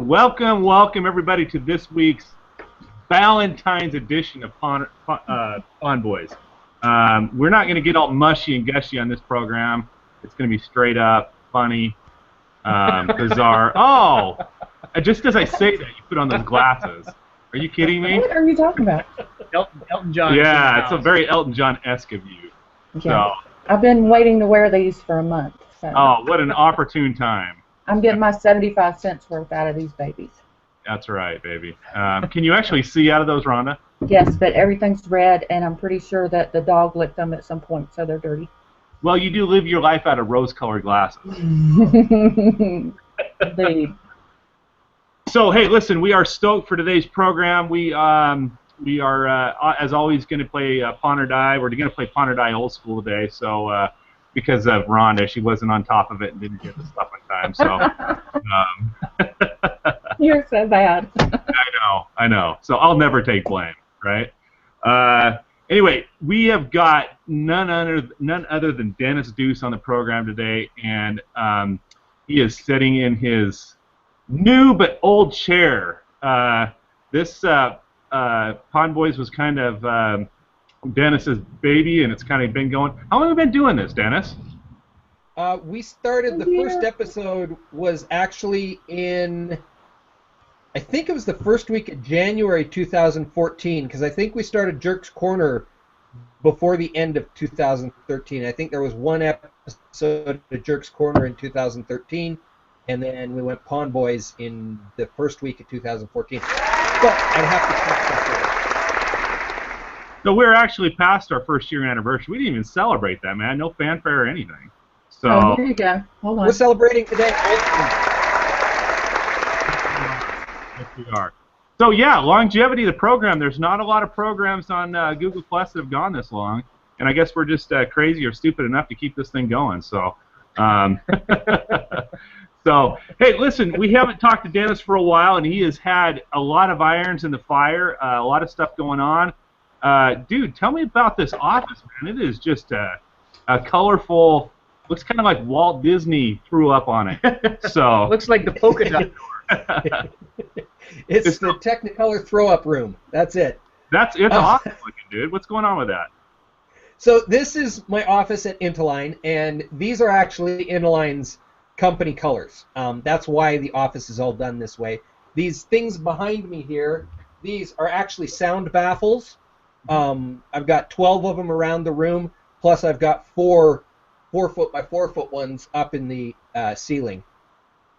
Welcome everybody to this week's Valentine's edition of Pond Boys. We're not going to get all mushy and gushy on this program. It's going to be straight up, funny, bizarre. Oh, just as I say that, you put on those glasses. Are you kidding me? What are you talking about? Elton John. Yeah, it's a very Elton John-esque of you. Yeah. So, I've been waiting to wear these for a month. So. Oh, what an opportune time. I'm getting my 75 cents worth out of these babies. That's right, baby. Can you actually see out of those, Rhonda? Yes, but everything's red, and I'm pretty sure that the dog licked them at some point, so they're dirty. Well, you do live your life out of rose-colored glasses. Indeed. So, hey, listen, we are stoked for today's program. We are, as always, going to play Pawn or Die. We're going to play Pawn or Die old school today, so because of Rhonda, she wasn't on top of it and didn't get the stuff on time. So, You're so bad. I know. So I'll never take blame, right? Anyway, we have got none other than Dennis Duce on the program today, and he is sitting in his new but old chair. This Pond Boys was kind of Dennis's baby, and it's kind of been going. How long have we been doing this, Dennis? We started, the first episode was actually in, I think it was the first week of January 2014, because I think we started Jerk's Corner before the end of 2013. I think there was one episode of Jerk's Corner in 2013, and then we went Pond Boys in the first week of 2014. But I'd have to check that. So we're actually past our first year anniversary. We didn't even celebrate that, man. No fanfare or anything. So oh, here you go. Hold on. We're celebrating today. Yes, we are. So yeah, longevity of the program. There's not a lot of programs on Google Plus that have gone this long, and I guess we're just crazy or stupid enough to keep this thing going. So, so hey, listen, we haven't talked to Dennis for a while, and he has had a lot of irons in the fire, a lot of stuff going on. Dude, tell me about this office, man. It is just a colorful. Looks kind of like Walt Disney threw up on it. So looks like the polka dot door. It's the Technicolor throw-up room. That's it. It's awesome looking, dude. What's going on with that? So this is my office at Intaline, and these are actually Intaline's company colors. That's why the office is all done this way. These things behind me here, these are actually sound baffles. I've got 12 of them around the room, plus I've got 4 4-foot by 4-foot ones up in the ceiling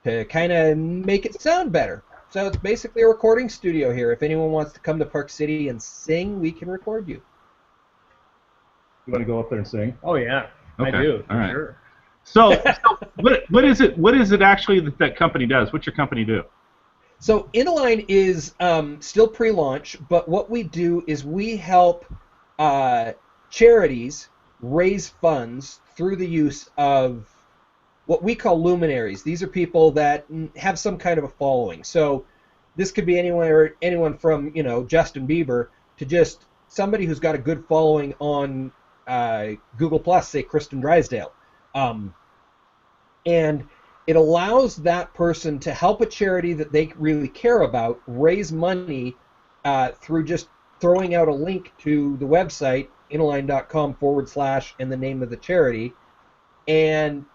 to kind of make it sound better. So it's basically a recording studio here. If anyone wants to come to Park City and sing, we can record you. You want to go up there and sing? Oh yeah, okay. I do. All right. Sure. So what is it? What is it actually that company does? What's your company do? So Intaline is still pre-launch, but what we do is we help charities raise funds through the use of what we call luminaries. These are people that have some kind of a following. So this could be anyone from, you know, Justin Bieber to just somebody who's got a good following on Google Plus, say Kristen Drysdale. And it allows that person to help a charity that they really care about raise money through just throwing out a link to the website, intaline.com / and the name of the charity. And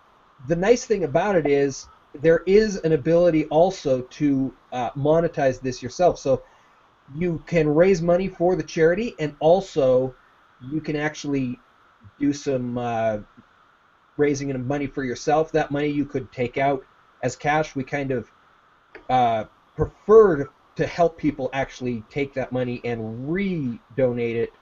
the nice thing about it is there is an ability also to monetize this yourself. So you can raise money for the charity, and also you can actually do some raising of money for yourself. That money you could take out as cash. We kind of prefer to help people actually take that money and re-donate it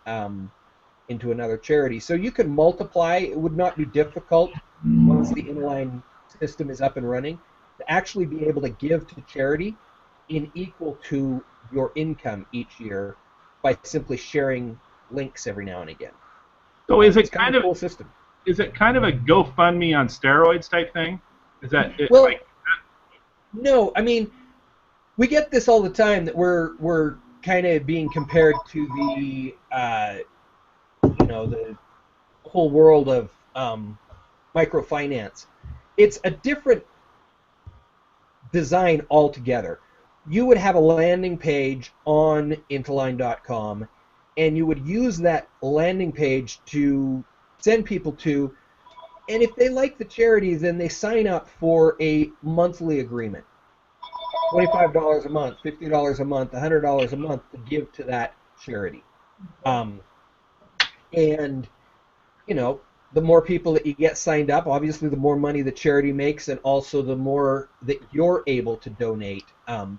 into another charity. So you can multiply. It would not be difficult once the Intaline system is up and running to actually be able to give to charity in equal to your income each year by simply sharing links every now and again. So is it it's kind of a cool system? Is it kind of a GoFundMe on steroids type thing? Is that it? Well, like, no. I mean, we get this all the time that we're kind of being compared to the the whole world of microfinance. It's a different design altogether. you would have a landing page on Interline.com, and you would use that landing page to send people to, and if they like the charity, then they sign up for a monthly agreement. $25 a month, $50 a month, $100 a month to give to that charity. And, you know, the more people that you get signed up, obviously the more money the charity makes, and also the more that you're able to donate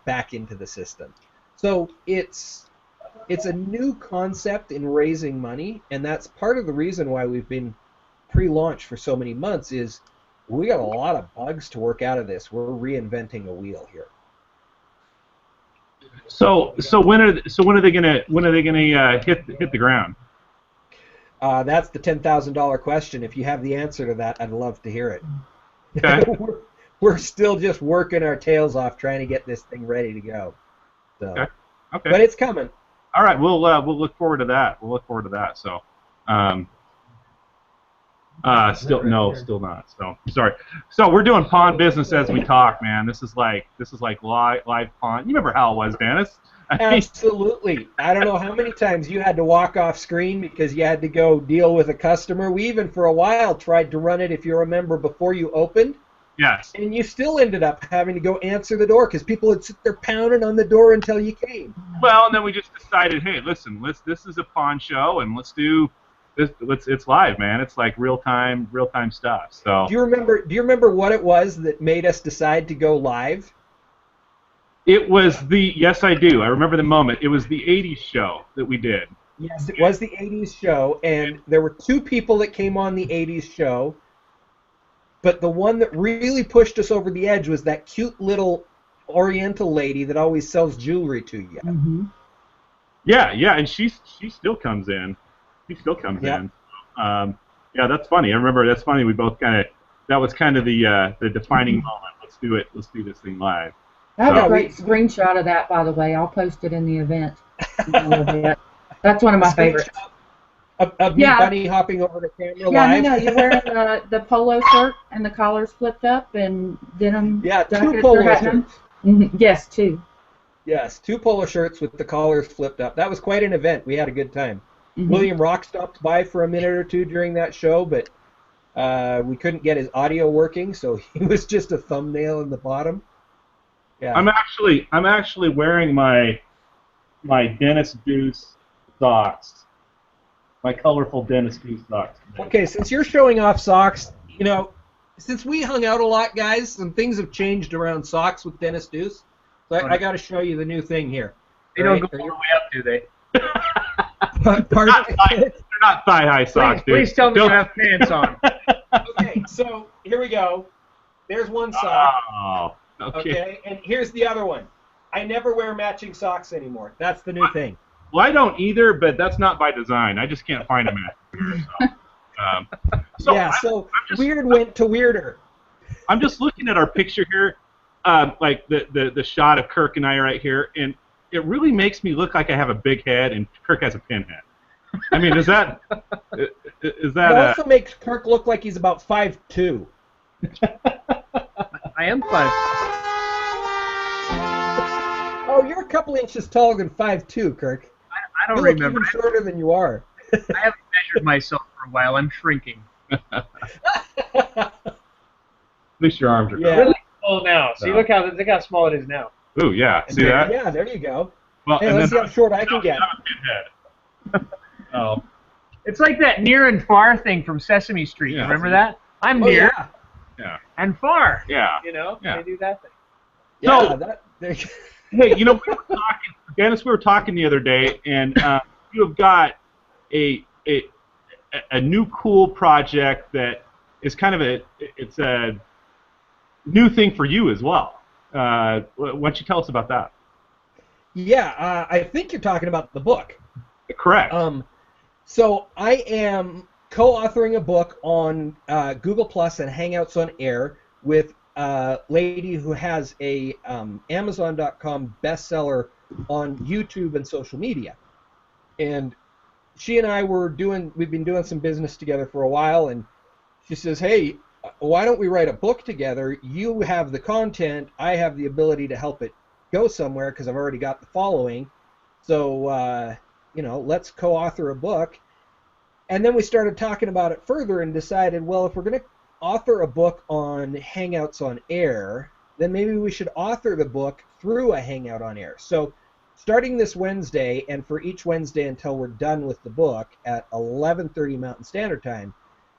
back into the system. So it's a new concept in raising money, and that's part of the reason why we've been pre-launch for so many months. Is we got a lot of bugs to work out of this. We're reinventing a wheel here. So when are they gonna hit the ground? That's the $10,000 question. If you have the answer to that, I'd love to hear it. Okay. we're still just working our tails off trying to get this thing ready to go. So, okay. But it's coming. All right, we'll look forward to that. We'll look forward to that. So, still not. So sorry. So we're doing pawn business as we talk, man. This is like live pawn. You remember how it was, Dennis? Absolutely. I don't know how many times you had to walk off screen because you had to go deal with a customer. We even for a while tried to run it, if you remember, before you opened. Yes. And you still ended up having to go answer the door because people would sit there pounding on the door until you came. Well, and then we just decided, hey, listen, this is a pawn show, and let's do this. It's live, man. It's like real time stuff. So. Do you remember what it was that made us decide to go live? It was yes, I do. I remember the moment. It was the '80s show that we did. Yes, it was the '80s show, and there were two people that came on the '80s show. But the one that really pushed us over the edge was that cute little Oriental lady that always sells jewelry to you. Mm-hmm. Yeah, and she still comes in. She still comes in. Yeah, that's funny. I remember that's funny. We both that was kind of the defining moment. Let's do it. Let's do this thing live. I have a great screenshot of that, by the way. I'll post it in the event. That's one of my favorites. Of me bunny hopping over the camera live. Yeah, you're wearing the polo shirt and the collar's flipped up and denim. Yeah, two polo shirts. Yes, two. Yes, two polo shirts with the collars flipped up. That was quite an event. We had a good time. Mm-hmm. William Rock stopped by for a minute or two during that show, but we couldn't get his audio working, so he was just a thumbnail in the bottom. Yeah. I'm actually wearing my Dennis Duce socks. My colorful Dennis Duce socks. Okay, since you're showing off socks, you know, since we hung out a lot, guys, some things have changed around socks with Dennis Duce. So I got to show you the new thing here. They don't go all the way up, do they? Pardon? They're not thigh-high socks, dude. Please tell me you have pants on. Okay, so here we go. There's one sock. Oh, okay. And here's the other one. I never wear matching socks anymore. That's the new thing. Well, I don't either, but that's not by design. I just can't find a match. So weird went to weirder. I'm just looking at our picture here, like the shot of Kirk and I right here, and it really makes me look like I have a big head and Kirk has a pinhead. I mean, is that? It also makes Kirk look like he's about 5'2". I am 5'. Oh, you're a couple inches taller than 5'2", Kirk. I don't you remember. Look even shorter than you are. I haven't measured myself for a while. I'm shrinking. At least your arms are Yeah. Really small now. See, look how small it is now. Ooh, yeah. See that? Yeah, there you go. Well, hey, let's see how short I can get. Oh. It's like that near and far thing from Sesame Street. Yeah, Remember that? I'm near and far. Yeah. You know, Yeah. they do that thing. Yeah, Hey, you know, we were talking, Dennis. We were talking the other day, and you have got a new cool project that is kind of it's a new thing for you as well. Why don't you tell us about that? Yeah, I think you're talking about the book. Correct. So I am co-authoring a book on Google Plus and Hangouts on Air with a lady who has a Amazon.com bestseller on YouTube and social media. And she and I we've been doing some business together for a while, and she says, hey, why don't we write a book together? You have the content, I have the ability to help it go somewhere because I've already got the following. So, let's co-author a book. And then we started talking about it further and decided, well, if we're going to author a book on Hangouts on Air, then maybe we should author the book through a Hangout on Air. So starting this Wednesday, and for each Wednesday until we're done with the book at 11:30 Mountain Standard Time,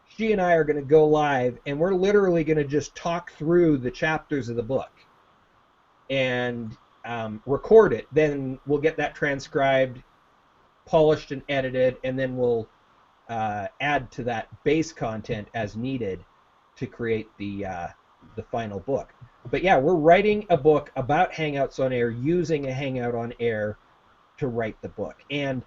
she and I are going to go live, and we're literally going to just talk through the chapters of the book and record it. Then we'll get that transcribed, polished, and edited, and then we'll add to that base content as needed to create the final book. But yeah, we're writing a book about Hangouts on Air using a Hangout on Air to write the book. And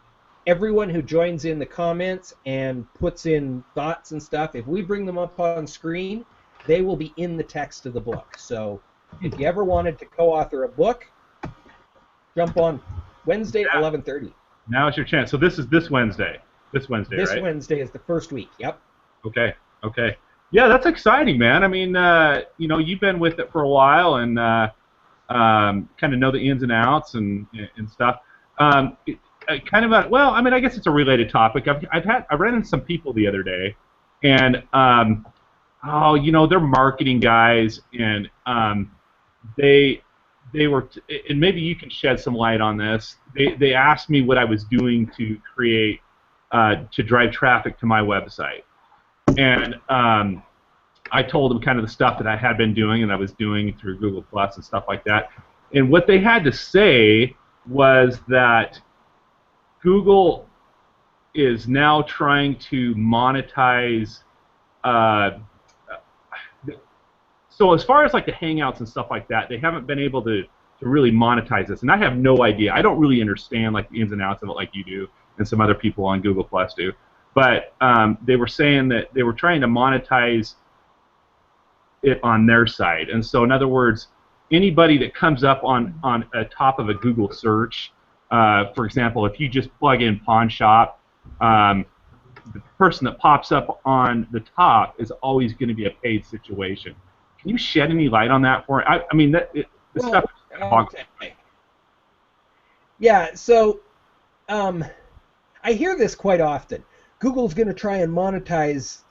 everyone who joins in the comments and puts in thoughts and stuff, if we bring them up on screen, they will be in the text of the book. So if you ever wanted to co-author a book, jump on Wednesday at 11:30. Now's your chance. So this is this Wednesday. This Wednesday, This right? Wednesday is the first week. Yep. Okay. Yeah, that's exciting, man. I mean, you've been with it for a while and kind of know the ins and outs and stuff. I guess it's a related topic. I ran into some people the other day, and they're marketing guys, and they were, and maybe you can shed some light on this. They asked me what I was doing to create, to drive traffic to my website, and I told them kind of the stuff that I had been doing and I was doing through Google Plus and stuff like that. And what they had to say was that Google is now trying to monetize. So as far as like the Hangouts and stuff like that, they haven't been able to really monetize this, and I have no idea. I don't really understand like the ins and outs of it like you do, and some other people on Google Plus do. But they were saying that they were trying to monetize it on their side, and so in other words, anybody that comes up on a top of a Google search, for example, if you just plug in pawn shop, the person that pops up on the top is always going to be a paid situation. Can you shed any light on that for me? I mean, the stuff. Okay. Yeah, so I hear this quite often. Google's going to try and monetize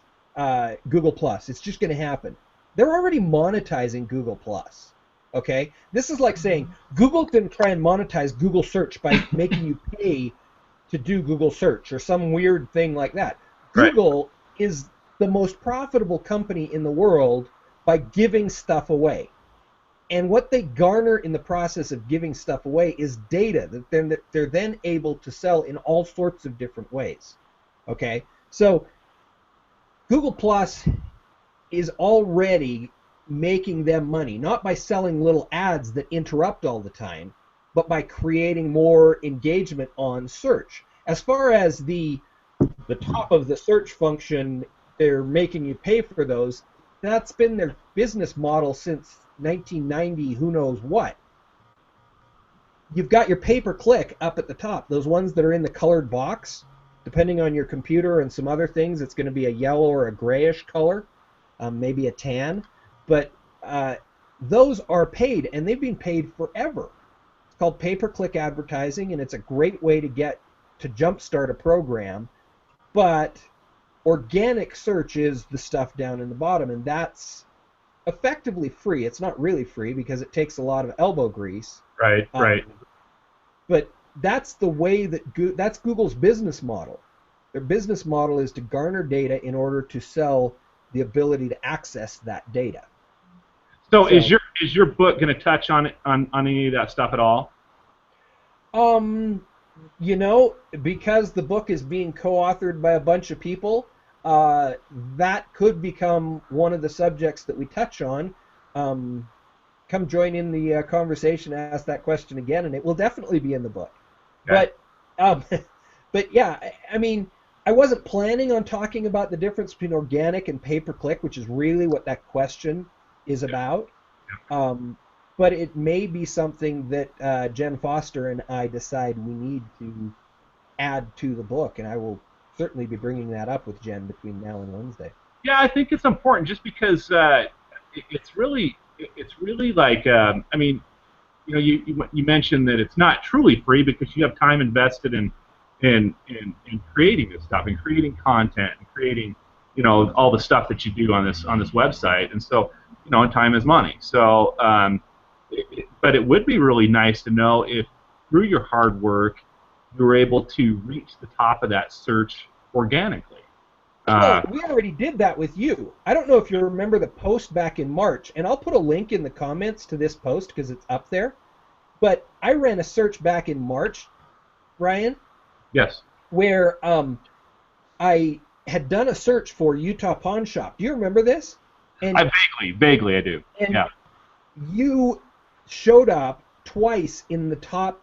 Google Plus. It's just going to happen. They're already monetizing Google Plus. Okay? This is like saying Google's going to try and monetize Google Search by making you pay to do Google Search or some weird thing like that. Right. Google is the most profitable company in the world by giving stuff away. And what they garner in the process of giving stuff away is data that they're then able to sell in all sorts of different ways. Okay? So Google Plus is already making them money, not by selling little ads that interrupt all the time, but by creating more engagement on search. As far as the top of the search function, they're making you pay for those. That's been their business model since 1990, who knows what. You've got your pay-per-click up at the top, those ones that are in the colored box. Depending on your computer and some other things, it's going to be a yellow or a grayish color, maybe a tan. But those are paid, and they've been paid forever. It's called pay-per-click advertising, and it's a great way to jumpstart a program. But organic search is the stuff down in the bottom, and that's effectively free. It's not really free because it takes a lot of elbow grease. Right. But that's the way that's Google's business model. Their business model is to garner data in order to sell the ability to access that data. So is your book going to touch on any of that stuff at all? Because the book is being co-authored by a bunch of people, that could become one of the subjects that we touch on. Come join in the conversation, ask that question again, and it will definitely be in the book. Okay. But yeah, I mean, I wasn't planning on talking about the difference between organic and pay-per-click, which is really what that question is about. But it may be something that Jen Foster and I decide we need to add to the book, and I will certainly be bringing that up with Jen between now and Wednesday. Yeah, I think it's important just because it's really like, I mean, you mentioned that it's not truly free because you have time invested in creating this stuff and creating content and creating all the stuff that you do on this website, and so and time is money. So but it would be really nice to know if through your hard work you were able to reach the top of that search organically. Well, we already did that with you. I don't know if you remember the post back in March, and I'll put a link in the comments to this post because it's up there. But I ran a search back in March, Ryan. Yes. Where I had done a search for Utah Pawn Shop. Do you remember this? And vaguely I do. And yeah. You showed up twice in the top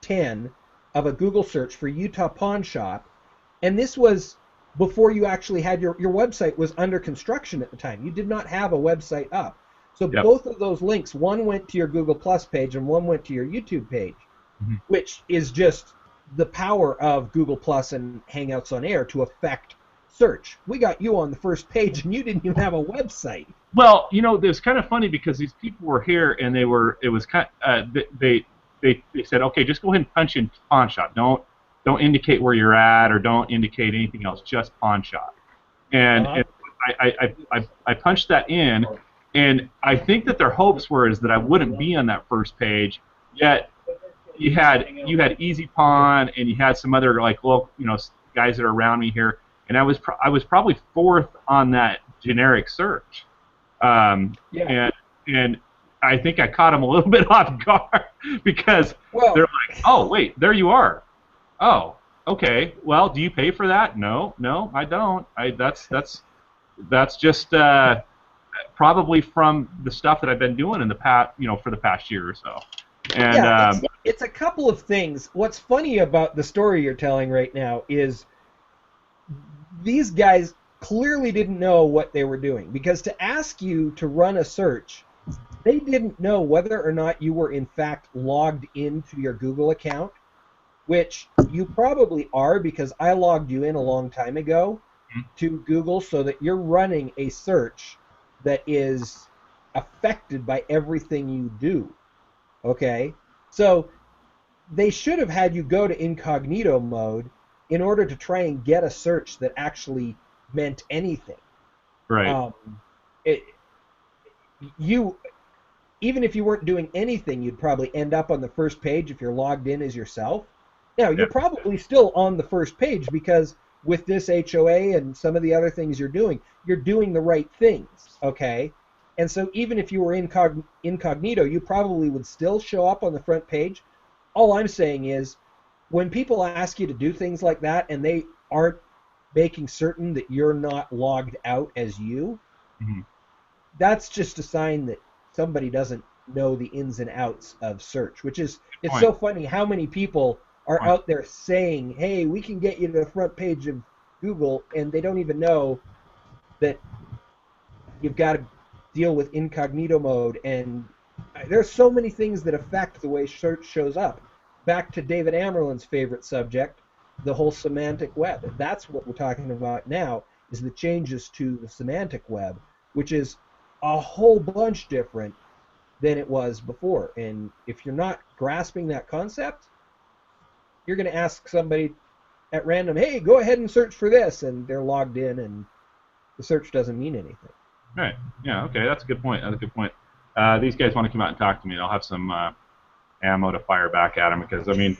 10 of a Google search for Utah Pawn Shop, and this was before you actually had your website was under construction at the time. You did not have a website up. So both of those links, one went to your Google Plus page and one went to your YouTube page, which is just the power of Google Plus and Hangouts on Air to affect search. We got you on the first page and you didn't even have a website. Well, it was kind of funny because these people were here and they said, okay, just go ahead and punch in pawn shop. Don't indicate where you're at or don't indicate anything else, just pawn shop. And, and I punched that in, and I think that their hopes were that I wouldn't be on that first page. Yet you had Easy Pawn and you had some other guys that are around me here, and I was probably fourth on that generic search. And I think I caught them a little bit off guard because they're like, oh wait, there you are. Oh, okay. Well, do you pay for that? No, I don't. That's just probably from the stuff that I've been doing in the past, for the past year or so. And it's a couple of things. What's funny about the story you're telling right now is these guys clearly didn't know what they were doing, because to ask you to run a search, they didn't know whether or not you were in fact logged into your Google account, which you probably are because I logged you in a long time ago to Google so that you're running a search that is affected by everything you do. Okay? So they should have had you go to incognito mode in order to try and get a search that actually meant anything. Right. Even if you weren't doing anything, you'd probably end up on the first page if you're logged in as yourself. Now, you're probably still on the first page because with this HOA and some of the other things you're doing the right things, okay? And so even if you were incognito, you probably would still show up on the front page. All I'm saying is when people ask you to do things like that and they aren't making certain that you're not logged out as you, that's just a sign that somebody doesn't know the ins and outs of search, which is, it's so funny how many people are out there saying, hey, we can get you to the front page of Google, and they don't even know that you've got to deal with incognito mode, and there's so many things that affect the way search shows up. Back to David Amerlin's favorite subject, the whole semantic web. That's what we're talking about now, is the changes to the semantic web, which is a whole bunch different than it was before. And if you're not grasping that concept, you're going to ask somebody at random, hey, go ahead and search for this, and they're logged in, and the search doesn't mean anything. Right. Yeah, okay, that's a good point. These guys want to come out and talk to me, and I'll have some ammo to fire back at them, because, I mean,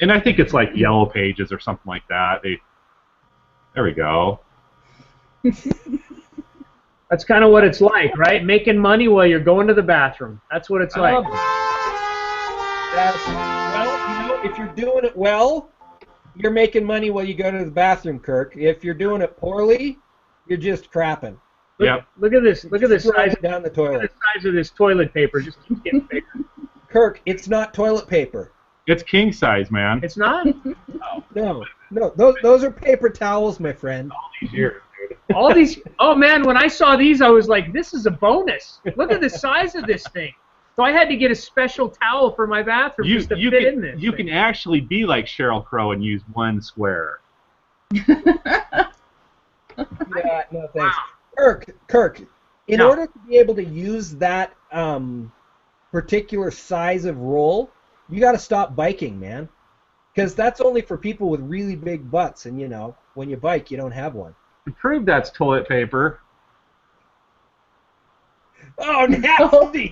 and I think it's like Yellow Pages or something like that. There we go. That's kind of what it's like, right? Making money while you're going to the bathroom. That's what it's like. Well, if you're doing it well, you're making money while you go to the bathroom, Kirk. If you're doing it poorly, you're just crapping. Look at this. Look at the size down the toilet. Look at the size of this toilet paper. Just keeps getting bigger. Kirk, it's not toilet paper. It's king size, man. It's not? No. Those are paper towels, my friend. All these years, dude. All these. Oh man, when I saw these, I was like, this is a bonus. Look at the size of this thing. So I had to get a special towel for my bathroom just to fit in this. You can actually be like Sheryl Crow and use one square. Yeah, no thanks. Wow. Kirk, in order to be able to use that particular size of roll, you got to stop biking, man. Because that's only for people with really big butts, and when you bike, you don't have one. To prove that's toilet paper. Oh, nasty!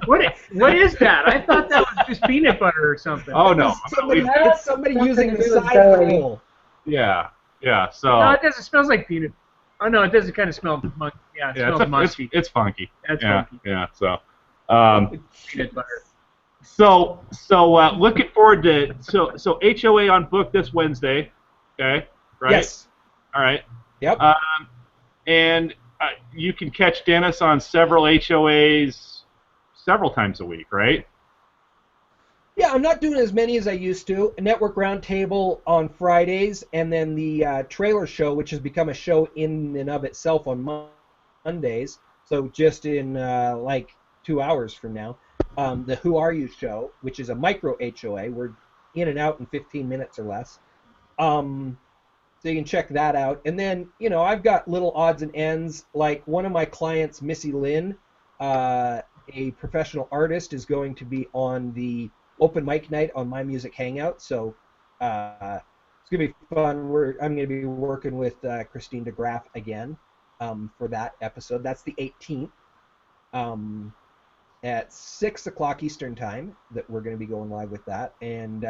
What is that? I thought that was just peanut butter or something. Oh no! It's somebody using the Something to do with side Zoe. roll. Yeah. So. No, it doesn't. It smells like peanut. Oh no, it doesn't kind of smell musky. Yeah, it smells musky. It's funky. That's funky. Yeah. So. Peanut butter. So looking forward to so HOA on book this Wednesday. Okay. Right. Yes. All right. Yep. And you can catch Dennis on several HOAs several times a week, right? Yeah, I'm not doing as many as I used to. A network roundtable on Fridays, and then the trailer show, which has become a show in and of itself on Mondays. So just in like 2 hours from now, the Who Are You show, which is a micro HOA. We're in and out in 15 minutes or less. So you can check that out. And then, I've got little odds and ends. Like one of my clients, Missy Lynn, a professional artist, is going to be on the open mic night on My Music Hangout. So it's going to be fun. I'm going to be working with Christine DeGraff again for that episode. That's the 18th at 6 o'clock Eastern time that we're going to be going live with that. And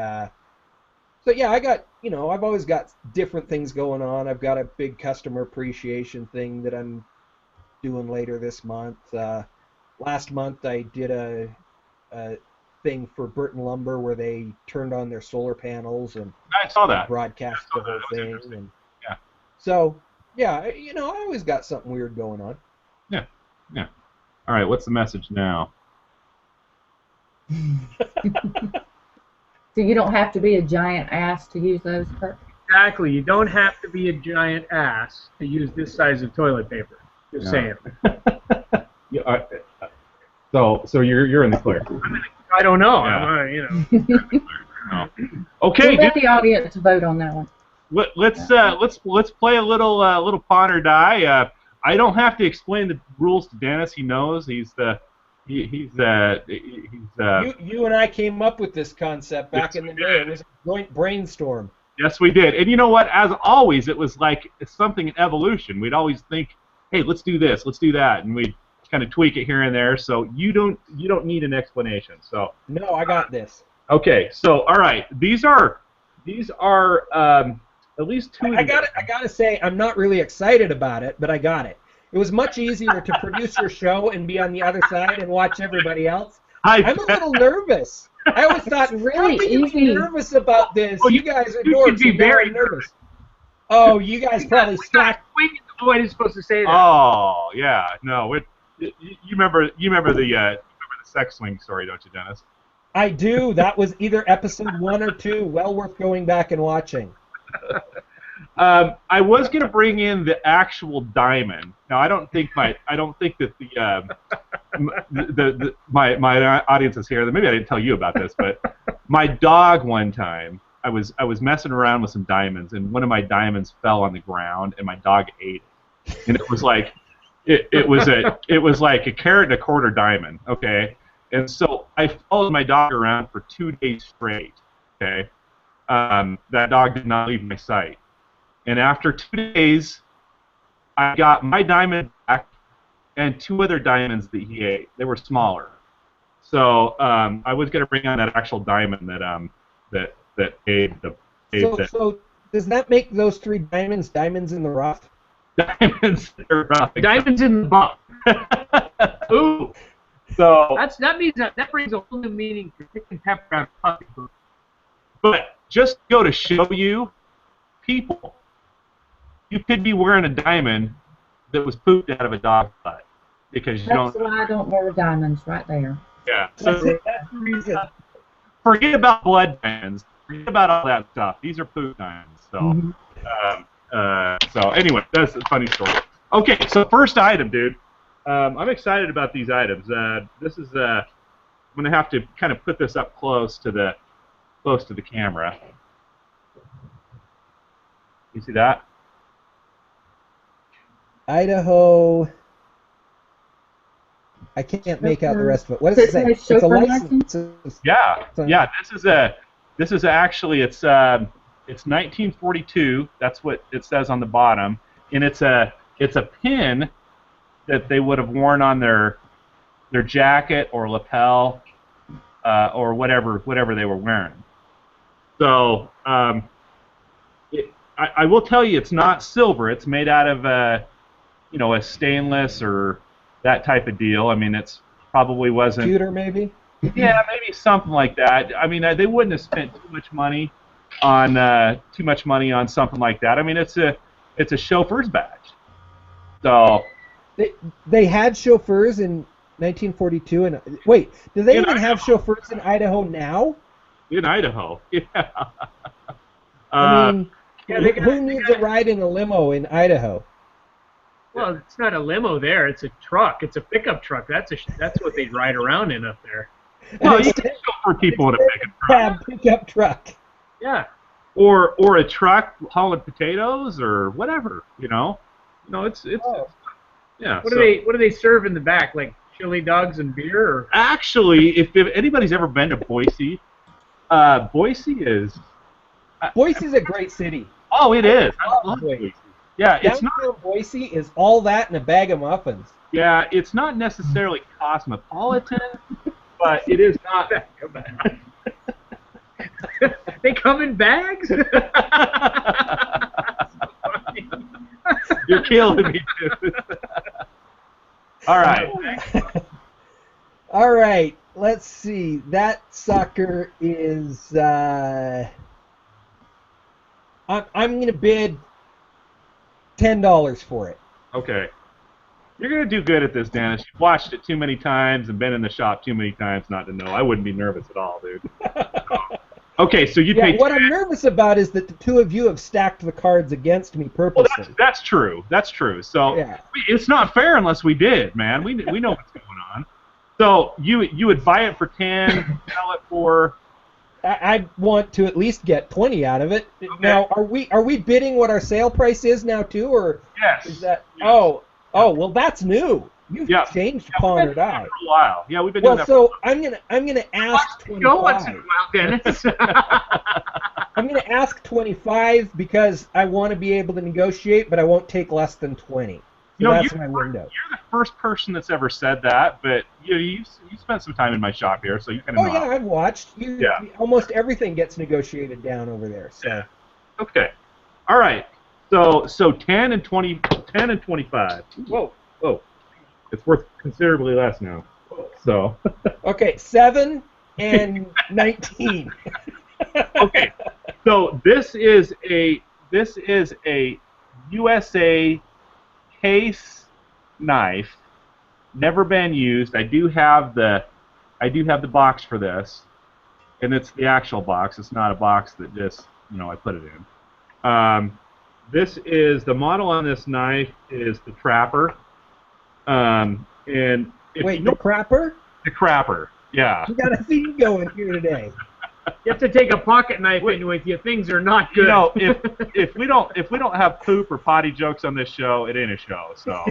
so yeah, I got, I've always got different things going on. I've got a big customer appreciation thing that I'm doing later this month. Last month I did a thing for Burton Lumber where they turned on their solar panels and I saw that. broadcast the whole That was thing. interesting. And Yeah. so yeah, I always got something weird going on. Yeah. All right. What's the message now? So you don't have to be a giant ass to use those, Kirk? Exactly. You don't have to be a giant ass to use this size of toilet paper. Just saying. Yeah. So you're in the clear. I don't know. Yeah. No. We'll Okay. let the audience vote on that one. Let's play a little pawn or die. I don't have to explain the rules to Dennis. He knows. He's you and I came up with this concept back in the day. It was a joint brainstorm. Yes, we did. And you know what? As always, it was like it's something in evolution. We'd always think, hey, let's do this, let's do that, and we'd kind of tweak it here and there. So you don't need an explanation. So no, I got this. Okay. So all right, these are at least two. I gotta say, I'm not really excited about it, but I got it. It was much easier to produce your show and be on the other side and watch everybody else. I'm a little nervous. I always thought, really how can you be nervous about this? Well, you guys are you dorks. should be very nervous. Oh, you guys probably stacked. Oh, I didn't supposed to say that. Oh yeah, no. You remember the sex swing story, don't you, Dennis? I do. That was either episode 1 or 2. Well worth going back and watching. I was gonna bring in the actual diamond. Now I don't think that my audience is here. Maybe I didn't tell you about this, but my dog one time I was messing around with some diamonds, and one of my diamonds fell on the ground, and my dog ate it, and it was like it was like a carat and a quarter diamond. Okay, and so I followed my dog around for 2 days straight. Okay, that dog did not leave my sight. And after 2 days, I got my diamond back and 2 other diamonds that he ate. They were smaller. So I was going to bring on that actual diamond that ate the. So does that make those 3 diamonds diamonds in the rough? Diamonds in the rough. Diamonds in the butt. Ooh. So That means that brings a whole new meaning for picking pepper on puppy food. But just go to show you, people. You could be wearing a diamond that was pooped out of a dog's butt because you That's why I don't wear diamonds right there. Yeah. So forget about blood diamonds. Forget about all that stuff. These are poop diamonds. So, so anyway, that's a funny story. Okay, so first item, dude. I'm excited about these items. This is I'm gonna have to kind of put this up close to the camera. You see that? I can't make out the rest of it. What does Does it say? it It's a chauffeur license. Yeah. This is actually it's 1942. That's what it says on the bottom, and it's a pin that they would have worn on their jacket or lapel or whatever they were wearing. So I will tell you, it's not silver. It's made out of a stainless or that type of deal. I mean, it's probably wasn't. Computer, maybe. Yeah, maybe something like that. I mean, they wouldn't have spent too much money on something like that. I mean, it's a chauffeur's badge. So they had chauffeurs in 1942, and wait, do they even have chauffeurs in Idaho now? In Idaho, yeah. I mean, who needs a ride in a limo in Idaho? Well, it's not a limo there. It's a truck. It's a pickup truck. That's what they ride around in up there. Well, you can chauffeur people in a pickup truck. Yeah. Or a truck hauling potatoes or whatever. It's yeah. What do they serve in the back? Like chili dogs and beer? Or? Actually, if anybody's ever been to Boise, Boise's a great city. Oh, it is. I love Boise. Yeah, it's not. Boise is all that in a bag of muffins. Yeah, it's not necessarily cosmopolitan, but it is not. They come in bags? You're killing me, dude. All right. All right. Let's see. That sucker is. I'm going to bid $10 for it. Okay. You're going to do good at this, Dennis. You've watched it too many times and been in the shop too many times not to know. I wouldn't be nervous at all, dude. Okay, so you paid. What I'm nervous about is that the two of you have stacked the cards against me purposely. Well, that's true. That's true. So it's not fair unless we did, man. We know what's going on. So you would buy it for 10, sell it for. I want to at least get 20 out of it. Okay. Now, are we bidding what our sale price is now too, or yes? Is that well, that's new. You've changed pawn or die for a while. Yeah, we've been doing that. So I'm gonna ask 25. Go once in a while, Dennis. I'm gonna ask 25 because I want to be able to negotiate, but I won't take less than 20. So that's my window. You're the first person that's ever said that, but you spent some time in my shop here, so you kind of know. Oh yeah, I've watched. Almost everything gets negotiated down over there. So. Yeah. Okay. All right. So 10 and 20, 10 and 25. Whoa. It's worth considerably less now. So. Okay, 7 and 19. Okay. So this is a USA case knife, never been used. I do have the box for this, and it's the actual box. It's not a box that just I put it in. This is the model on this knife is the Trapper. And wait, the Crapper? The Crapper, yeah. You got a theme going here today. You have to take a pocket knife in with you. Things are not good. If we don't have poop or potty jokes on this show, it ain't a show. So,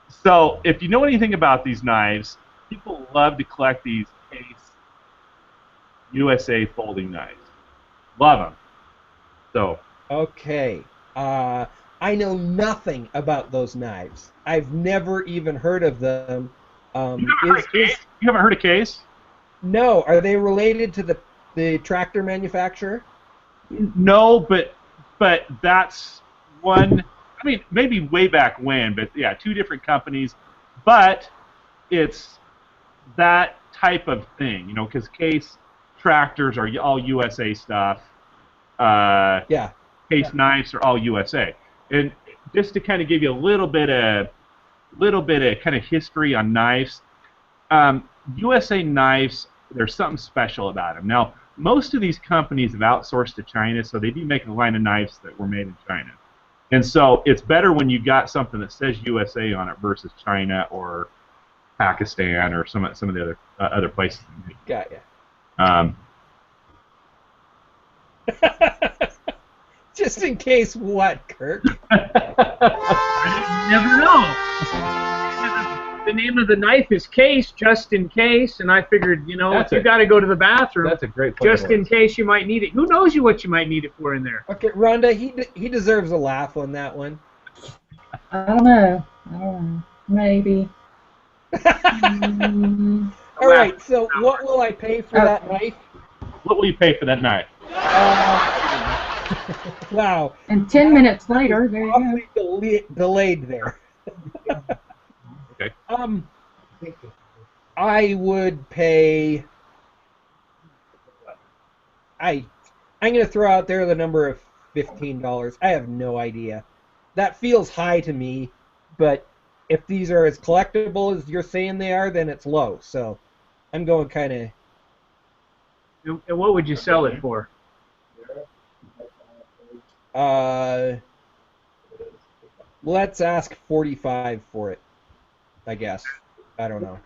so if you know anything about these knives, people love to collect these case USA folding knives. Love them. So. Okay. I know nothing about those knives. I've never even heard of them. You haven't heard of Case? No. Are they related to the tractor manufacturer? No, but that's one. I mean, maybe way back when, but yeah, two different companies. But it's that type of thing, because Case tractors are all USA stuff. Case knives are all USA. And just to kind of give you a little bit of kind of history on knives, USA knives, there's something special about them. Now, most of these companies have outsourced to China, so they do make a line of knives that were made in China. And so it's better when you got something that says USA on it versus China or Pakistan or some of the other places. Got ya. Just in case what, Kirk? You never know. The name of the knife is Case, just in case, and I figured, you know, That's if you it. got to go to the bathroom, That's a great play. just in case you might need it. Who knows what you might need it for in there? Okay, Rhonda, he deserves a laugh on that one. I don't know. Maybe. All right, so what will I pay for that knife? What will you pay for that knife? Wow. And 10 minutes later, there you go. Awfully delayed there. Okay. I would pay. I'm going to throw out there the number of $15. I have no idea. That feels high to me, but if these are as collectible as you're saying they are, then it's low. So I'm going kind of. And what would you sell it for? Let's ask 45 for it, I guess. I don't know.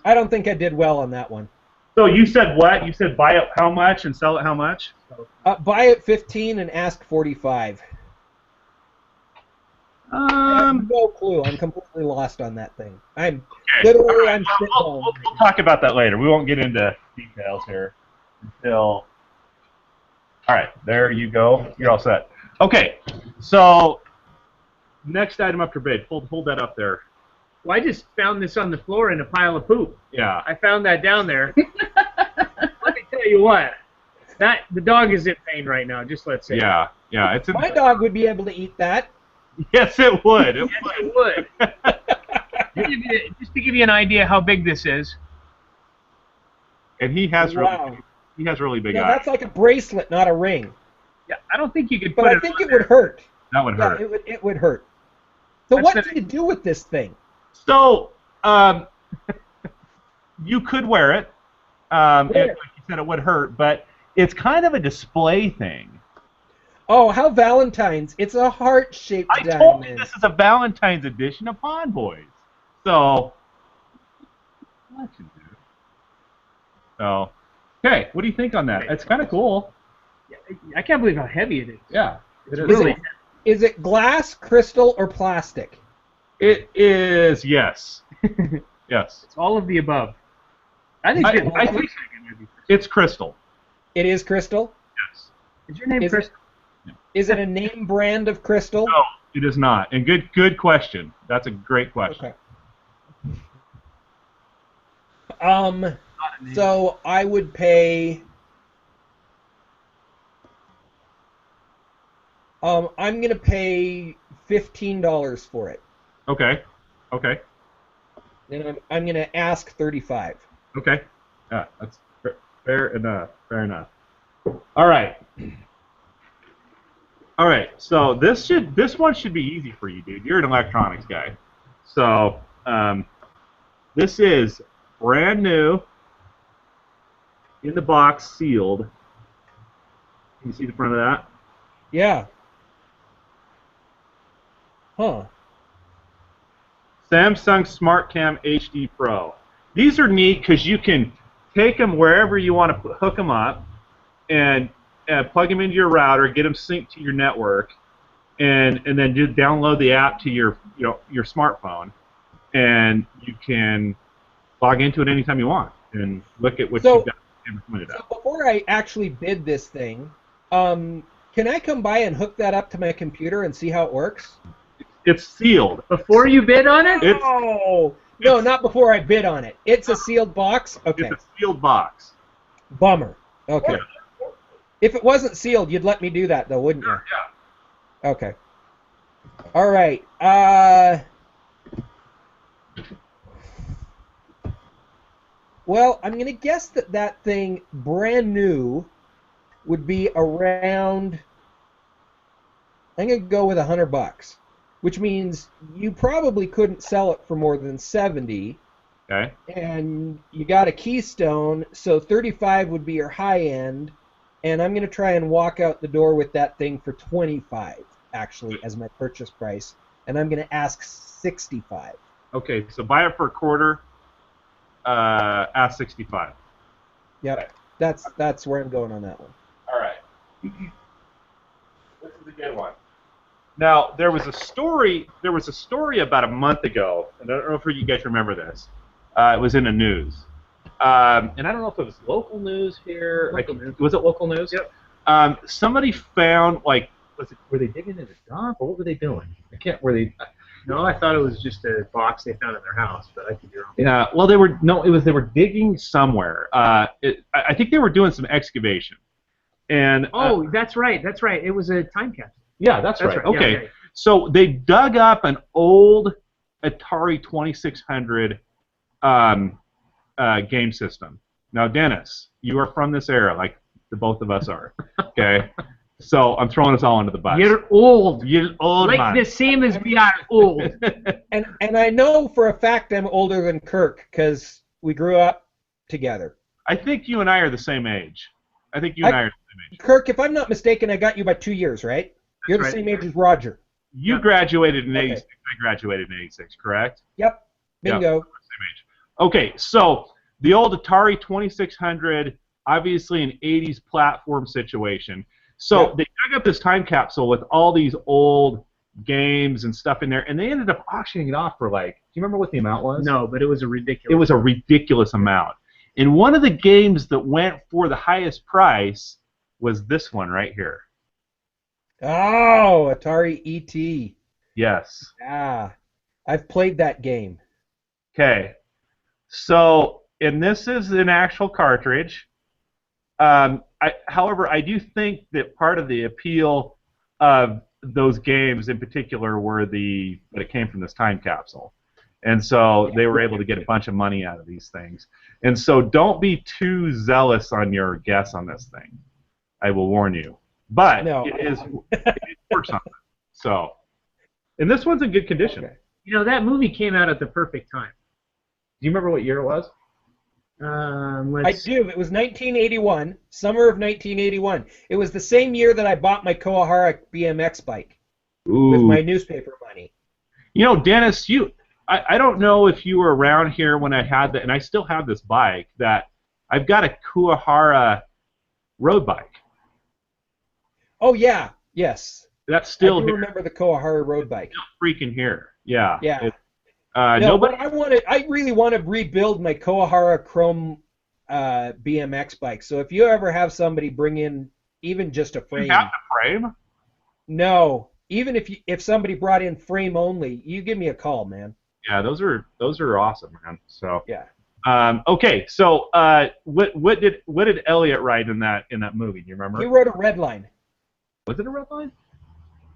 I don't think I did well on that one. So you said what? You said buy it how much and sell it how much? Buy it 15 and ask 45. I have no clue. I'm completely lost on that thing. I'm literally I'm we'll talk about that later. We won't get into details here until. All right, there you go. You're all set. Okay, so next item up for bid. Hold that up there. Well, I just found this on the floor in a pile of poop. Yeah. I found that down there. Let me tell you what. The dog is in pain right now. Just let's say. Yeah. It's My dog would be able to eat that. Yes, it would. It would. Just to give you an idea how big this is. And he has really big eyes. That's like a bracelet, not a ring. Yeah, I don't think you could But put I it think on it would there. hurt. That would hurt. It would hurt. So That's what the- do you do with this thing? So, you could wear it. Like you said, it would hurt, but it's kind of a display thing. Oh, how Valentine's. It's a heart-shaped I diamond. told you this is a Valentine's edition of Pond Boys. So, okay, what do you think on that? It's kind of cool. I can't believe how heavy it is. Yeah, it is. Really? Is it glass, crystal, or plastic? It is, yes. Yes. It's all of the above. I think it's crystal. It is crystal? Yes. Is your name Is Chris? Is it a name brand of crystal? No, it is not. And good question. That's a great question. Okay. So I would pay. I'm gonna pay $15 for it. Okay. And I'm gonna ask 35. Okay. Yeah, that's fair enough. Fair enough. All right. So this one should be easy for you, dude. You're an electronics guy. So this is brand new, in the box, sealed. Can you see the front of that? Yeah. Huh. Samsung SmartCam HD Pro. These are neat because you can take them wherever you want to hook them up and plug them into your router, get them synced to your network, and then just download the app to your smartphone, and you can log into it anytime you want and look at what you've got implemented So up. before I actually bid this thing, can I come by and hook that up to my computer and see how it works? It's sealed. Before you bid on it? No, not before I bid on it. It's a sealed box? Okay. It's a sealed box. Bummer. Okay. If it wasn't sealed, you'd let me do that, though, wouldn't you? Yeah. Okay. All right. Well, I'm going to guess that thing, brand new, would be around. I'm going to go with $100, which means you probably couldn't sell it for more than 70. Okay. And you got a Keystone, so 35 would be your high end. And I'm going to try and walk out the door with that thing for 25, actually, as my purchase price. And I'm going to ask 65. Okay, so buy it for a quarter, ask 65. Yep, that's where I'm going on that one. All right. This is a good one. Now there was a story. There was a story about a month ago, and I don't know if you guys remember this. It was in the news, and I don't know if it was local news here. Local news. Was it local news? Yep. Somebody found were they digging in a dump or what were they doing? I can't. Were they? No, I thought it was just a box they found in their house, but I could be wrong. Yeah. Well, they were digging somewhere. I think they were doing some excavation. And that's right. That's right. It was a time capsule. yeah, that's right. Okay. Yeah. So they dug up an old Atari 2600 game system. Now, Dennis, you are from this era, like the both of us are. Okay. So I'm throwing us all into the bus. You're old. You're old, like man. the same as we are old. And I know for a fact I'm older than Kirk because we grew up together. I think you and I are the same age. I think you and I are the same age. Kirk, if I'm not mistaken, I got you by 2 years, right? You're the right. same age as Roger. You graduated in Okay. 86. I graduated in 86, correct? Yep. Bingo. Yep. Same age. Okay, so the old Atari 2600, obviously an 80s platform situation. So Yep. they dug up this time capsule with all these old games and stuff in there, and they ended up auctioning it off for do you remember what the amount was? No, but it was a ridiculous. It was a ridiculous amount. And one of the games that went for the highest price was this one right here. Oh, Atari ET. Yes. Ah, I've played that game. Okay. So, and this is an actual cartridge. However, I do think that part of the appeal of those games in particular were that it came from this time capsule. And so they were able to get a bunch of money out of these things. And so don't be too zealous on your guess on this thing. I will warn you. But No. it is worth something. So, and this one's in good condition. Okay. You know, that movie came out at the perfect time. Do you remember what year it was? I do. It was 1981, summer of 1981. It was the same year that I bought my Koahara BMX bike with my newspaper money. You know, Dennis, I don't know if you were around here when I had that, and I still have this bike, that I've got a Koahara road bike. Oh, yeah. Yes. That's still I do here. remember the Koahara road bike. Still freaking here. Yeah. Yeah. No, Nobody. but I really want to rebuild my Koahara Chrome BMX bike. So if you ever have somebody bring in even just a frame, you have the frame? no, even if somebody brought in frame only, you give me a call, man. Yeah, those are awesome, man. So Yeah. Okay, so what did Elliot write in that movie? Do you remember? He wrote a red line. Was it a red line?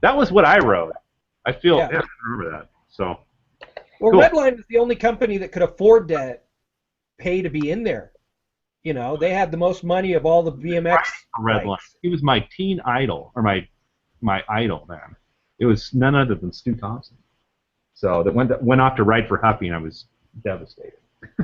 That was what I wrote. I feel Yeah. I remember that. So Well, cool. Redline is the only company that could afford to pay to be in there. You know, they had the most money of all the BMX. Red line. bikes. He was my teen idol, or my idol, man. It was none other than Stu Thompson. So that went off to ride for Huffy, and I was devastated.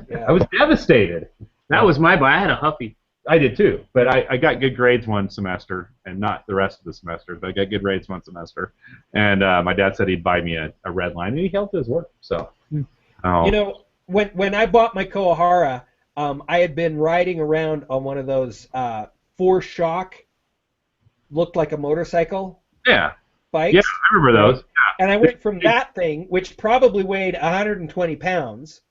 Yeah. I was devastated. That was my bike. I had a Huffy. I did too, but I got good grades one semester, and not the rest of the semester, but I got good grades one semester. And my dad said he'd buy me a red line, and he held to his word. So, You know, when I bought my Koahara, I had been riding around on one of those 4-shock, looked like a motorcycle yeah, bikes. yeah, I remember those. And I went from that thing, which probably weighed 120 pounds,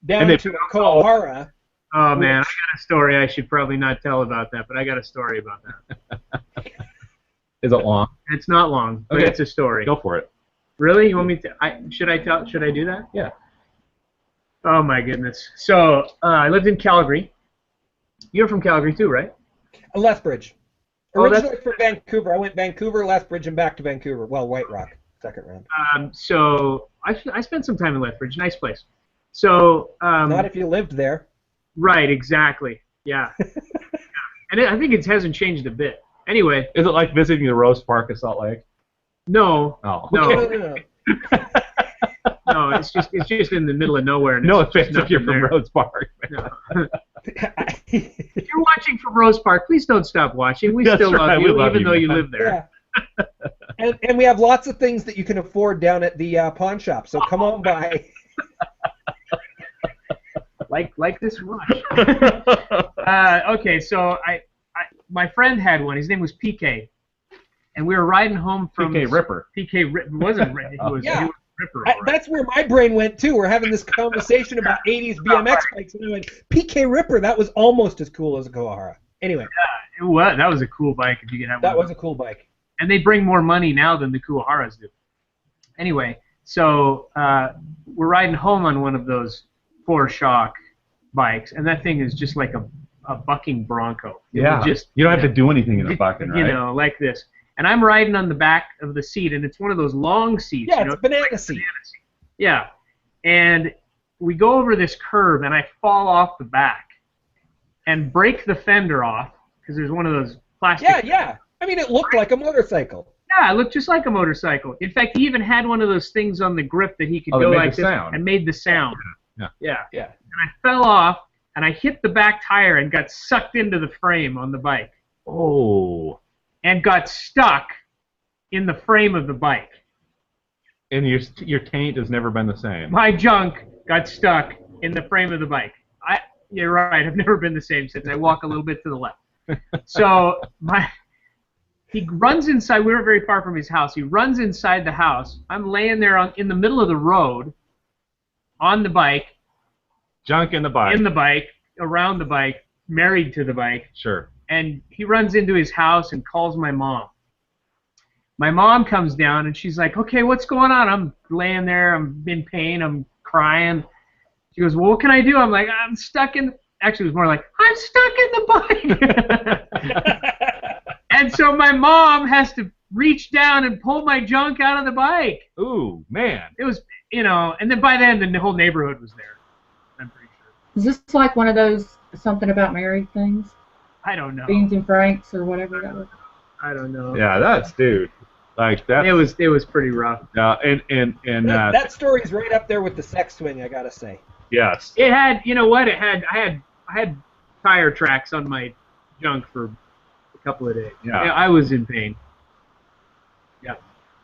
down And they- to a Koahara. Oh man, I got a story I should probably not tell about that, but I got a story about that. Is it long? It's not long, but Okay. it's a story. Go for it. Really? You want me to? Should I tell? Should I do that? Yeah. Oh my goodness. So I lived in Calgary. You're from Calgary too, right? Lethbridge. Oh, that's- Originally from Vancouver. I went Vancouver, Lethbridge, and back to Vancouver. Well, White Rock, second round. So I spent some time in Lethbridge. Nice place. So Not if you lived there. right, exactly. Yeah. And I think it hasn't changed a bit. Anyway, Is it like visiting the Rose Park of Salt Lake? no, Oh. No. No. no, it's just in the middle of nowhere. And No it's just offense if you're nothing from there. Rose Park. No. If you're watching from Rose Park, please don't stop watching. We That's still right, love we you, love even you, though you man. live there. Yeah. And we have lots of things that you can afford down at the pawn shop. So come on by. Like this watch. Okay, so my friend had one. His name was PK, and we were riding home from PK Ripper. PK Ripper wasn't Ripper. He was Ripper. All right. That's where my brain went too. We're having this conversation about 80s BMX bikes, and I went, PK Ripper, that was almost as cool as a Kawahara. Anyway. Yeah, it was. That was a cool bike if you could have one. That was a cool bike. And they bring more money now than the Kawaharas do. Anyway, so we're riding home on one of those 4-shock bikes, and that thing is just like a bucking bronco. Yeah. You don't have to do anything in a bucking, right? You know, like this. And I'm riding on the back of the seat, and it's one of those long seats. Yeah, you know, it's a banana seat. Yeah. And we go over this curve, and I fall off the back and break the fender off, because there's one of those plastic... Yeah. I mean, it looked like a motorcycle. Yeah, it looked just like a motorcycle. In fact, he even had one of those things on the grip that he could go like this and made the sound. Yeah. And I fell off, and I hit the back tire and got sucked into the frame on the bike. Oh. And got stuck in the frame of the bike. And your taint has never been the same. My junk got stuck in the frame of the bike. You're right. I've never been the same since. I walk a little bit to the left. So he runs inside. We weren't very far from his house. He runs inside the house. I'm laying there in the middle of the road on the bike. Junk in the bike. In the bike, around the bike, married to the bike. Sure. And he runs into his house and calls my mom. My mom comes down, and she's like, okay, what's going on? I'm laying there. I'm in pain. I'm crying. She goes, well, what can I do? I'm like, I'm stuck in... Actually, it was more like, I'm stuck in the bike. And so my mom has to reach down and pull my junk out of the bike. Ooh, man. It was, and then by then the whole neighborhood was there. I'm pretty sure. Is this like one of those something about Mary things? I don't know. Beans and Franks or whatever that was? I don't know. Yeah, that's, dude. Like that. It was pretty rough. Yeah, that story's right up there with the sex swing, I gotta say. Yes. It had, you know what? I had tire tracks on my junk for a couple of days. Yeah. I was in pain. Yeah.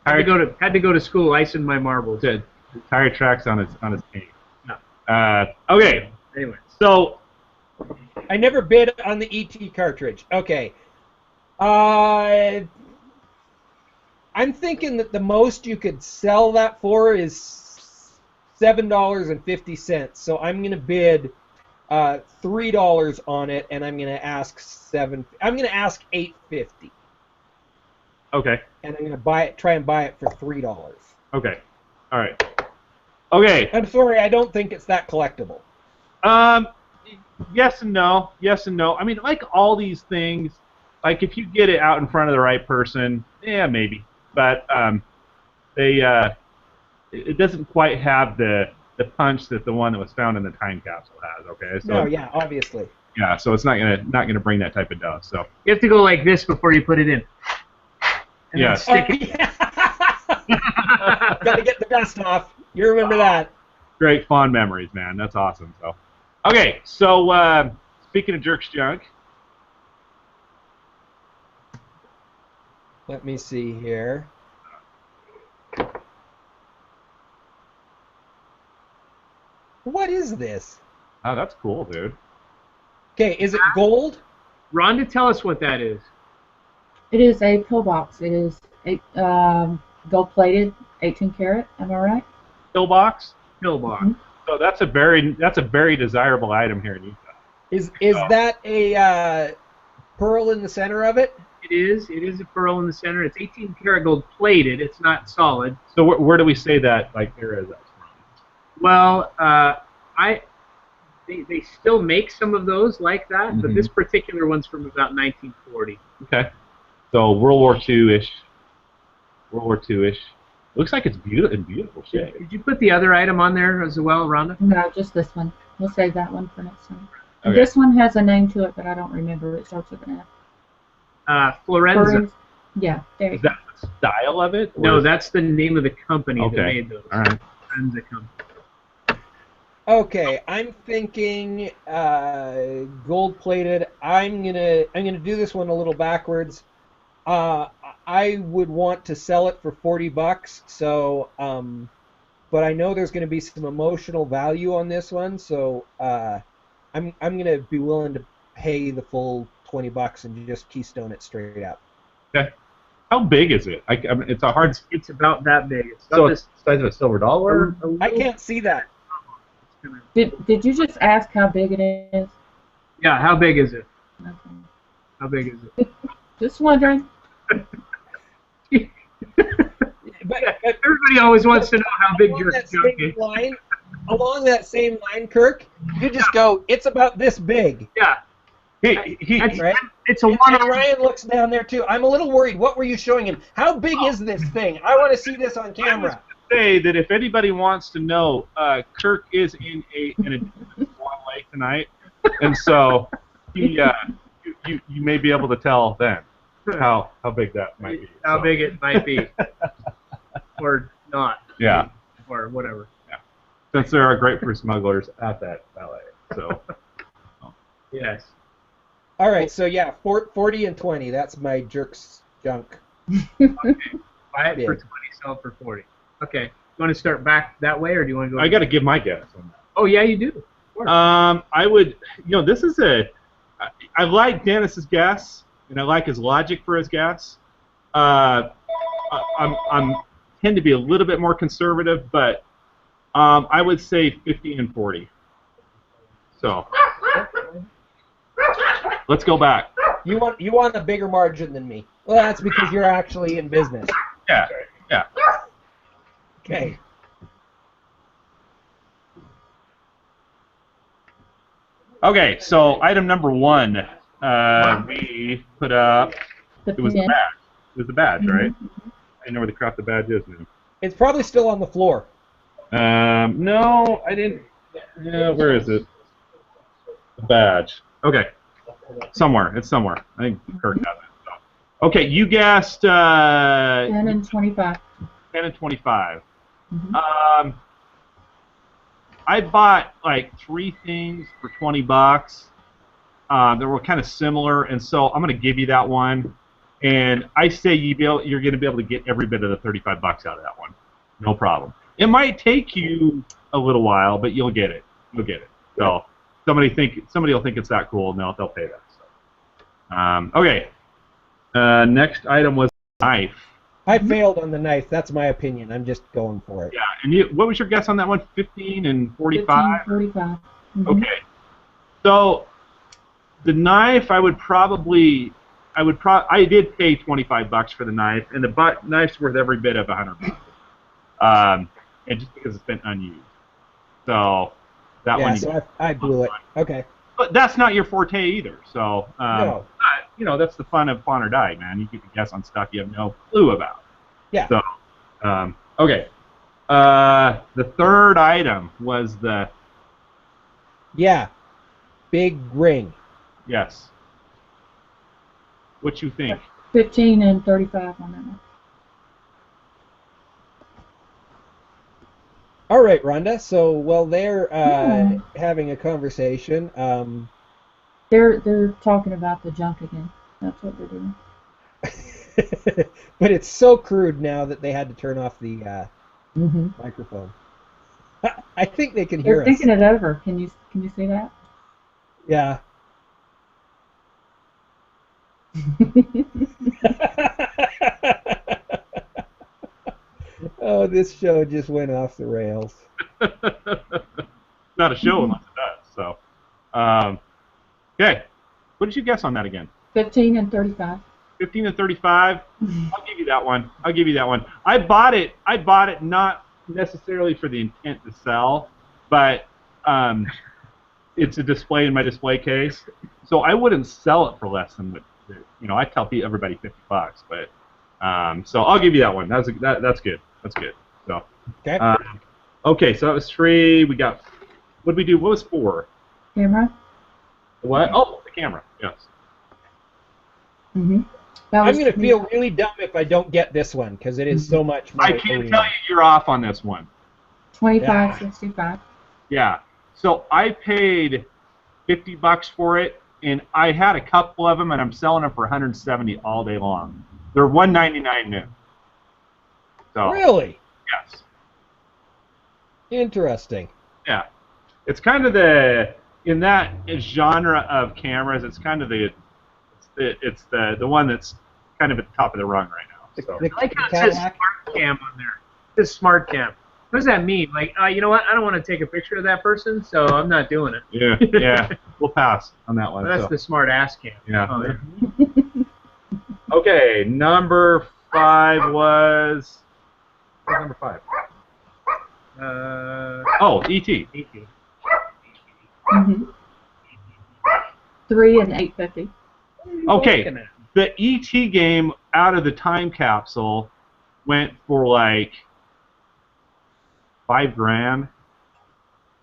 Had to go to school icing my marbles. Tire tracks on his paint. No. Okay. Anyway. So I never bid on the ET cartridge. Okay. I'm thinking that the most you could sell that for is $7.50. So I'm going to bid $3 on it, and I'm going to ask $8.50. Okay. And I'm going to try and buy it for $3. Okay. All right. Okay. I'm sorry, I don't think it's that collectible. Yes and no. Yes and no. I mean, like all these things, like if you get it out in front of the right person, yeah, maybe. But it doesn't quite have the punch that the one that was found in the time capsule has. Okay. So no, yeah, obviously. Yeah, so it's not gonna bring that type of dust. So you have to go like this before you put it in. And yeah. Stick it. Got to get the dust off. You remember that? Great fond memories, man. That's awesome. So, okay. So speaking of Jerk's junk. Let me see here. What is this? Oh, that's cool, dude. Okay, is it gold? Rhonda, tell us what that is. It is a pillbox. It is gold-plated, 18 karat. Am I right? Pillbox. Pillbox. Mm-hmm. So that's a very desirable item here in Utah. Is that a pearl in the center of it? It is. It is a pearl in the center. It's 18 karat gold plated. It's not solid. So where do we say that like there is that from? Well, they still make some of those like that, but this particular one's from about 1940. Okay. So World War II-ish. Looks like it's in beautiful shape. Did you put the other item on there as well, Rhonda? No, just this one. We'll save that one for next time. Okay. This one has a name to it, but I don't remember. It starts with an F. Florenza. Yeah, there you Is go. that the style of it? No, that's the name of the company that Okay. made those. All right. Florenza company. Okay, I'm thinking gold-plated. I'm gonna do this one a little backwards. I would want to sell it for $40. So, but I know there's going to be some emotional value on this one. So, I'm going to be willing to pay the full $20 and just keystone it straight up. Okay. How big is it? I mean, it's a hard. It's about that big. It's So about it's the size of a silver dollar. I can't see that. Did you just ask how big it is? Yeah, how big is it? Okay. How big is it? Just wondering. But Everybody always wants to know how big your junk is. Along that same line, Kirk, you just go, it's about this big. Yeah. He Right? It's a And one. Ryan looks down there too. I'm a little worried. What were you showing him? How big is this thing? I want to see this on camera. say that if anybody wants to know, Kirk is in a Swan Lake tonight, and so he, you may be able to tell then how big that might be. How big it might be, or not. Yeah. Or whatever. Yeah. Since there are grapefruit smugglers at that ballet, so. Yes. All right, so yeah, 40 and 20. That's my jerk's junk. Okay. Buy it Yeah. for 20, sell it for 40. Okay. You want to start back that way, or do you want to go? I got to give my guess on that. Oh yeah, you do. Of course. I would, this is I like Dennis's guess, and I like his logic for his guess. I'm tend to be a little bit more conservative, but I would say 50 and 40. So let's go back. You want a bigger margin than me. Well, that's because you're actually in business. Yeah, yeah. Okay. Okay, so item number 1, we put up. It was the badge. It was the badge, right? I know where the crap the badge is now. It's probably still on the floor. No, I didn't. Yeah, where is it? The badge. Okay, somewhere. It's somewhere. I think Kirk has it. So. Okay, you guessed 10 and 25. 10 and 25. Mm-hmm. I bought like 3 things for $20. They were kind of similar, and so I'm going to give you that one. And I say you're going to be able to get every bit of the $35 out of that one. No problem. It might take you a little while, but you'll get it. You'll get it. So somebody will think it's that cool, and they'll pay that. So. Okay. Next item was knife. I failed on the knife. That's my opinion. I'm just going for it. Yeah. And what was your guess on that one? 15 and 45. 15, 45. Mm-hmm. Okay. So the knife, I did pay $25 for the knife, and the knife's worth every bit of $100. And just because it's been unused. So that one. So I blew it. Okay. But that's not your forte either. So No. That's the fun of Fawn or Die, man. You get to guess on stuff you have no clue about. Yeah. So okay. The third item was the. Yeah. Big ring. Yes. What you think? 15 and 35 on that one. All right, Rhonda. So while they're having a conversation, They're talking about the junk again. That's what they're doing. but it's so crude now that they had to turn off the microphone. I think they can hear They're us. thinking it over. Can you see that? Yeah. Oh, this show just went off the rails. Not a show unless it does. So, okay. What did you guess on that again? 15 and 35. 15 and 35. I'll give you that one. I bought it not necessarily for the intent to sell, but it's a display in my display case. So I wouldn't sell it for less than what I tell everybody $50, but so I'll give you that one. That's good. That's good. So Okay. Okay, so that was 3. We got. What did we do? What was 4? Camera? What? Oh, the camera. Yes. Mm-hmm. I'm going to feel really dumb if I don't get this one because it is so much. I can't tell you you're off on this one. 25, 65. Yeah. So I paid $50 for it, and I had a couple of them, and I'm selling them for $170 all day long. They're $199 new. So, Really? yes. Interesting. Yeah. It's kind of in that genre of cameras, it's kind of the one that's kind of at the top of the rung right now. So. The I like how it says Cadillac. smart cam on there. It says smart cam. What does that mean? Like, you know what? I don't want to take a picture of that person, so I'm not doing it. Yeah, yeah. We'll pass on that one. Well, that's so. the smart ass cam. Yeah. Oh, yeah. Okay, number 5 was. What's number 5? Oh, E.T. E.T. Mm-hmm. 3 and 850. Okay, the E.T. game out of the time capsule went for like $5,000.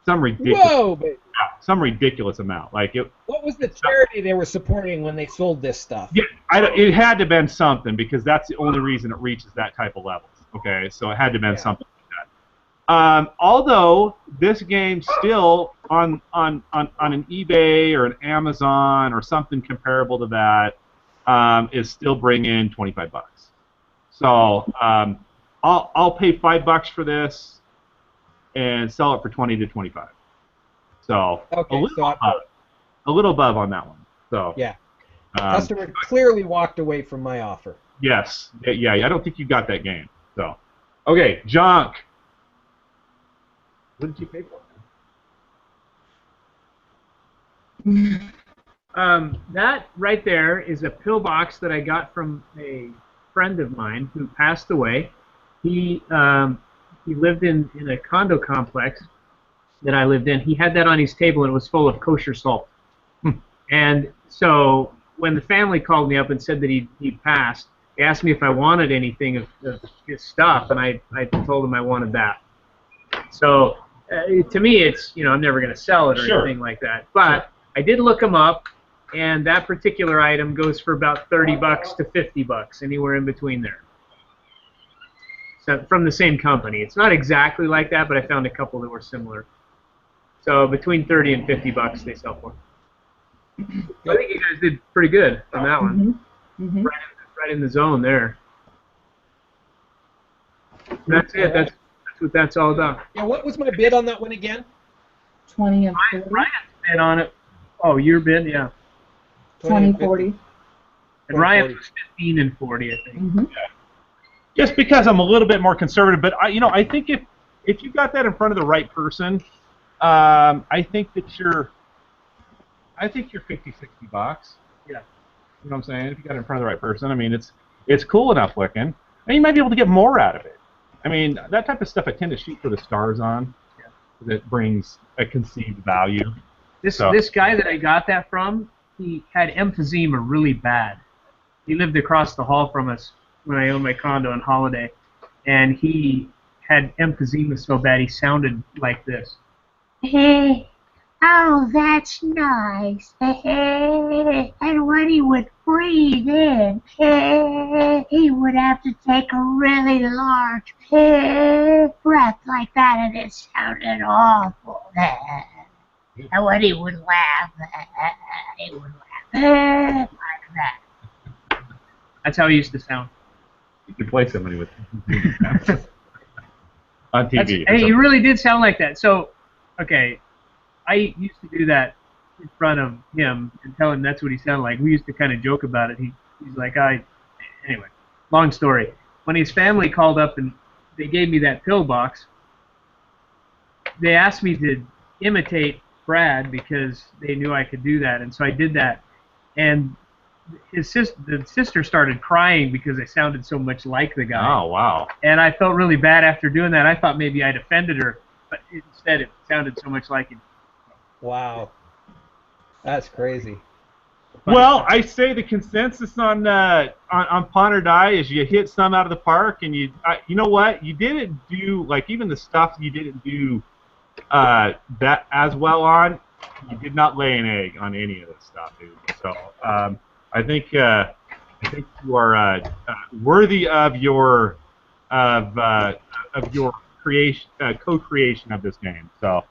Some ridiculous. Whoa, baby. Some ridiculous amount. Like it. What was the charity they were supporting when they sold this stuff? Yeah, it had to have been something because that's the only reason it reaches that type of levels. Okay, so it had to have been something like that. Although this game still on an eBay or an Amazon or something comparable to that is still bringing $25. So I'll pay $5 for this and sell it for 20 to 25. So Okay, a little above on that one. So yeah, customer clearly walked away from my offer. Yes, yeah. I don't think you got that game. So, okay, junk. What did you pay for? That right there is a pillbox that I got from a friend of mine who passed away. He lived in a condo complex that I lived in. He had that on his table and it was full of kosher salt. And so when the family called me up and said that he passed, they asked me if I wanted anything of his stuff, and I told them I wanted that. So to me, it's, I'm never going to sell it or anything like that. But I did look him up, and that particular item goes for about $30 to $50, anywhere in between there. So from the same company. It's not exactly like that, but I found a couple that were similar. So between $30 and $50 they sell for. I think you guys did pretty good on that one. Mm-hmm. Right in the zone there. That's it. That's what that's all about. Yeah, what was my bid on that one again? 20 and 40. Ryan's bid on it. Oh, your bid, yeah. 20 40. And Ryan was 15 and 40, I think. Mm-hmm. Just because I'm a little bit more conservative, but I think if you got that in front of the right person, I think you're 50, $60. Yeah. You know what I'm saying? If you got it in front of the right person, I mean, it's cool enough looking, and you might be able to get more out of it. I mean, that type of stuff I tend to shoot for the stars on. Yeah. That brings a conceived value. This guy that I got that from, he had emphysema really bad. He lived across the hall from us when I owned my condo in Holiday, and he had emphysema so bad he sounded like this. Hey, oh, that's nice. And when he would breathe in, he would have to take a really large breath like that, and it sounded awful. And when he would laugh, he would laugh like that. That's how he used to sound. You could play somebody with on TV. Hey, he really did sound like that. So, okay, I used to do that in front of him and tell him that's what he sounded like. We used to kind of joke about it. He's like, anyway, long story. When his family called up and they gave me that pillbox, they asked me to imitate Brad because they knew I could do that, and so I did that. And the sister started crying because I sounded so much like the guy. Oh, wow. And I felt really bad after doing that. I thought maybe I'd offended her, but instead it sounded so much like him. Wow. That's crazy. Well, I say the consensus on Pawn or Die is you hit some out of the park, and you know what? You didn't do, like, even the stuff you didn't do that as well on, you did not lay an egg on any of this stuff, dude. So, I think you are worthy of your creation, co-creation of this game. So,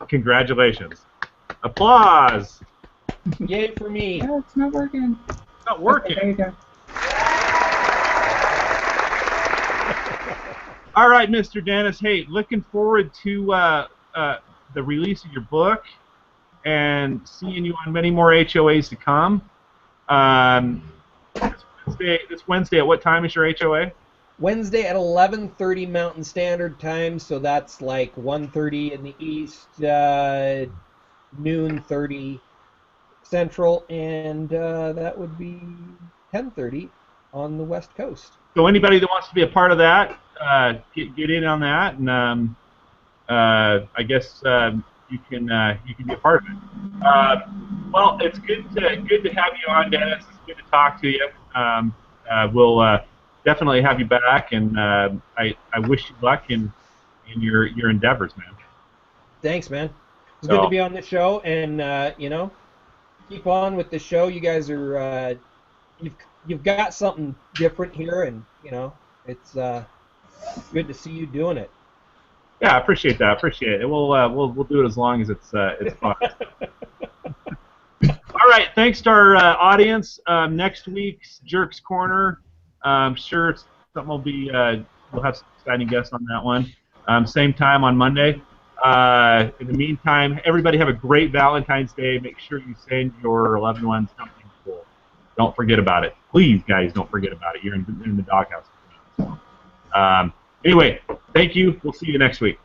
congratulations! Applause! Yay for me! Oh, it's not working. It's not working. Okay, there you go. All right, Mr. Dennis. Hey, looking forward to the release of your book and seeing you on many more HOAs to come. It's this Wednesday at what time is your HOA? Wednesday at 11:30 Mountain Standard Time, so that's like 1:30 in the East, noon 30 Central, and that would be 10:30 on the West Coast. So anybody that wants to be a part of that, get in on that, and I guess you can be a part of it. Well, it's good to have you on, Dennis. It's good to talk to you. We'll definitely have you back, and I wish you luck in your endeavors, man. Thanks, man. It's good to be on the show, and keep on with the show. You guys are you've got something different here, and it's good to see you doing it. Yeah, I appreciate that. Appreciate it. We'll do it as long as it's fun. All right, thanks to our audience. Next week's Jerk's Corner, I'm sure something will be. We'll have some exciting guests on that one. Same time on Monday. In the meantime, everybody have a great Valentine's Day. Make sure you send your loved ones something cool. Don't forget about it. Please, guys, don't forget about it. You're in the doghouse. Anyway, thank you. We'll see you next week.